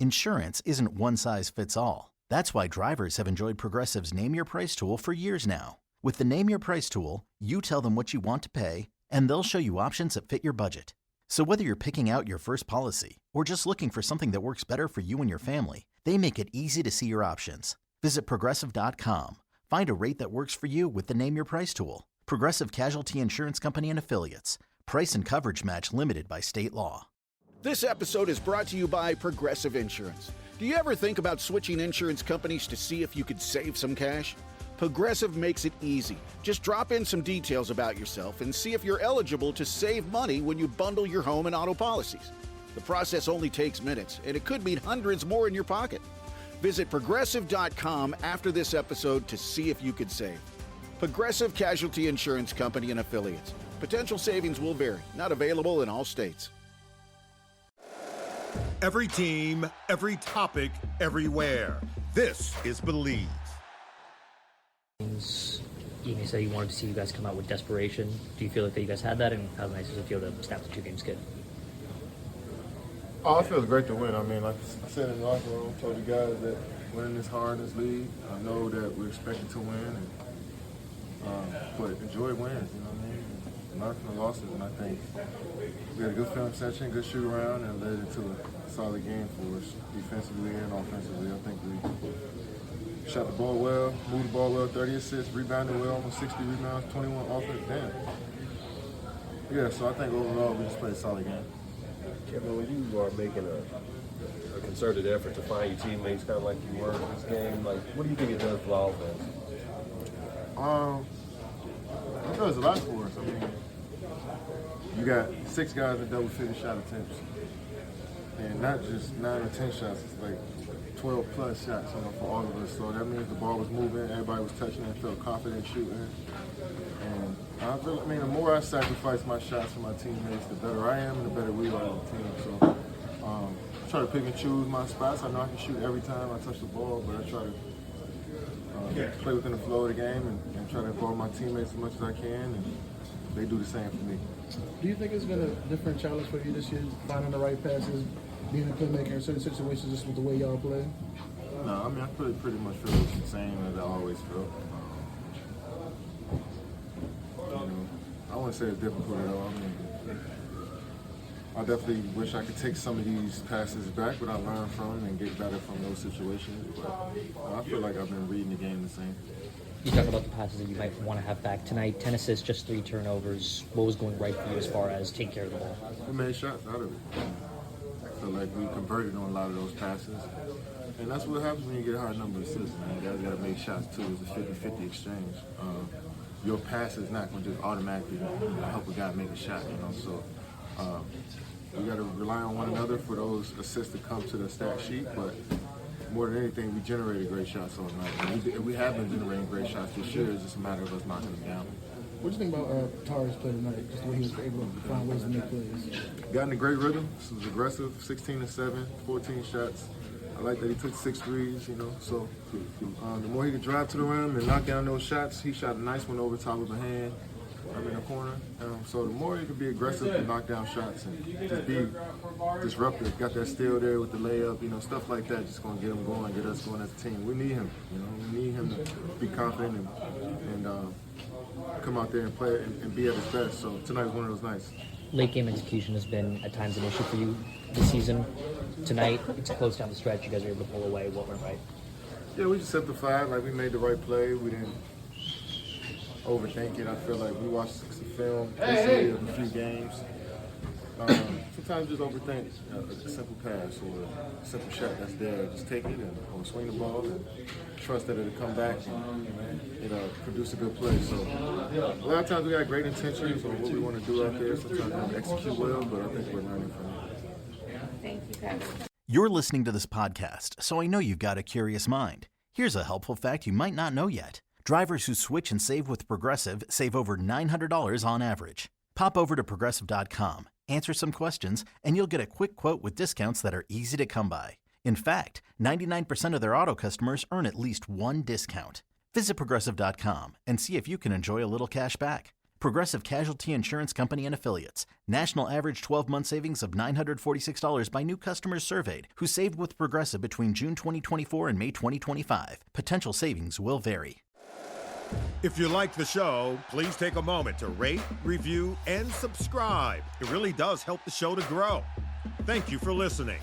Insurance isn't one size fits all. That's why drivers have enjoyed Progressive's Name Your Price tool for years now. With the Name Your Price tool, you tell them what you want to pay, and they'll show you options that fit your budget. So whether you're picking out your first policy or just looking for something that works better for you and your family, they make it easy to see your options. Visit Progressive.com. Find a rate that works for you with the Name Your Price tool. Progressive Casualty Insurance Company and Affiliates. Price and coverage match limited by state law. This episode is brought to you by Progressive Insurance. Do you ever think about switching insurance companies to see if you could save some cash? Progressive makes it easy. Just drop in some details about yourself and see if you're eligible to save money when you bundle your home and auto policies. The process only takes minutes, and it could mean hundreds more in your pocket. Visit Progressive.com after this episode to see if you could save. Progressive Casualty Insurance Company and Affiliates. Potential savings will vary. Not available in all states. Every team, every topic, everywhere. This is Believe. You said you wanted to see you guys come out with desperation. Do you feel like that you guys had that, and how nice does it feel to snap the 2 games good? Oh, it feels great to win. I mean, like I said in the locker room, told the guys that winning is hard in this league. I know that we're expected to win, but enjoy wins, you know what I mean? Learn from the losses, and I think we had a good film session, good shoot around, and it led into a solid game for us, defensively and offensively. I think we shot the ball well, moved the ball well, 30 assists, rebounded well, almost 60 rebounds, 21 offense. Damn. Yeah, so I think overall we just played a solid game. Kevin, when you are making a concerted effort to find your teammates, kind of like you were in this game, like what do you think it does for the offense? It does a lot for us. I mean, you got 6 guys that double 50 shot attempts, and not just 9 or 10 shots. It's like 12 plus shots, for all of us. So that means the ball was moving, everybody was touching it, felt confident shooting. And the more I sacrifice my shots for my teammates, the better I am and the better we are as a team. So I try to pick and choose my spots. I know I can shoot every time I touch the ball, but I try to play within the flow of the game and try to involve my teammates as much as I can, and they do the same for me. Do you think it's been a different challenge for you this year, finding the right passes, being a playmaker in certain situations just with the way y'all play? No, I mean, I pretty much feel the same as I always feel. I wouldn't say it's difficult at all. I mean, I definitely wish I could take some of these passes back, but I learned from them and get better from those situations. But I feel like I've been reading the game the same. You talk about the passes that you might want to have back tonight. 10 assists, just 3 turnovers. What was going right for you as far as taking care of the ball? We made shots out of it. I feel like we converted on a lot of those passes. And that's what happens when you get a high number of assists, man. You guys got to make shots, too. It's a 50-50 exchange. Your pass is not going to just automatically help a guy make a shot, So we got to rely on one another for those assists to come to the stat sheet. But more than anything, we generated great shots all night. We have been generating great shots this year. It's just a matter of us knocking them down. What do you think about Tara's play tonight? Just the way he was able to find ways to make plays. Got in a great rhythm. This was aggressive. 16-7, 14 shots. I like that he took 6 threes, So the more he could drive to the rim and knock down those shots, he shot a nice one over top of the hand. in the corner. So the more you can be aggressive and knock down shots and just be disruptive, got that steal there with the layup, stuff like that, just going to get him going, get us going as a team. We need him, we need him to be confident and come out there and play and be at his best. So tonight was one of those nights. Late game execution has been at times an issue for you this season. Tonight, it's close down the stretch. You guys are able to pull away. What went right? Yeah, we just simplified. We made the right play. We didn't overthink it. I feel like we watched some film recently of a few games. Sometimes just overthink a simple pass or a simple shot that's there. Just take it or swing the ball and trust that it'll come back and produce a good play. So a lot of times we got great intentions on what we want to do out there. Sometimes we don't execute well, but I think we're learning from it. Thank you, Kevin. You're listening to this podcast, so I know you've got a curious mind. Here's a helpful fact you might not know yet. Drivers who switch and save with Progressive save over $900 on average. Pop over to Progressive.com, answer some questions, and you'll get a quick quote with discounts that are easy to come by. In fact, 99% of their auto customers earn at least one discount. Visit Progressive.com and see if you can enjoy a little cash back. Progressive Casualty Insurance Company and Affiliates. National average 12-month savings of $946 by new customers surveyed who saved with Progressive between June 2024 and May 2025. Potential savings will vary. If you like the show, please take a moment to rate, review, and subscribe. It really does help the show to grow. Thank you for listening.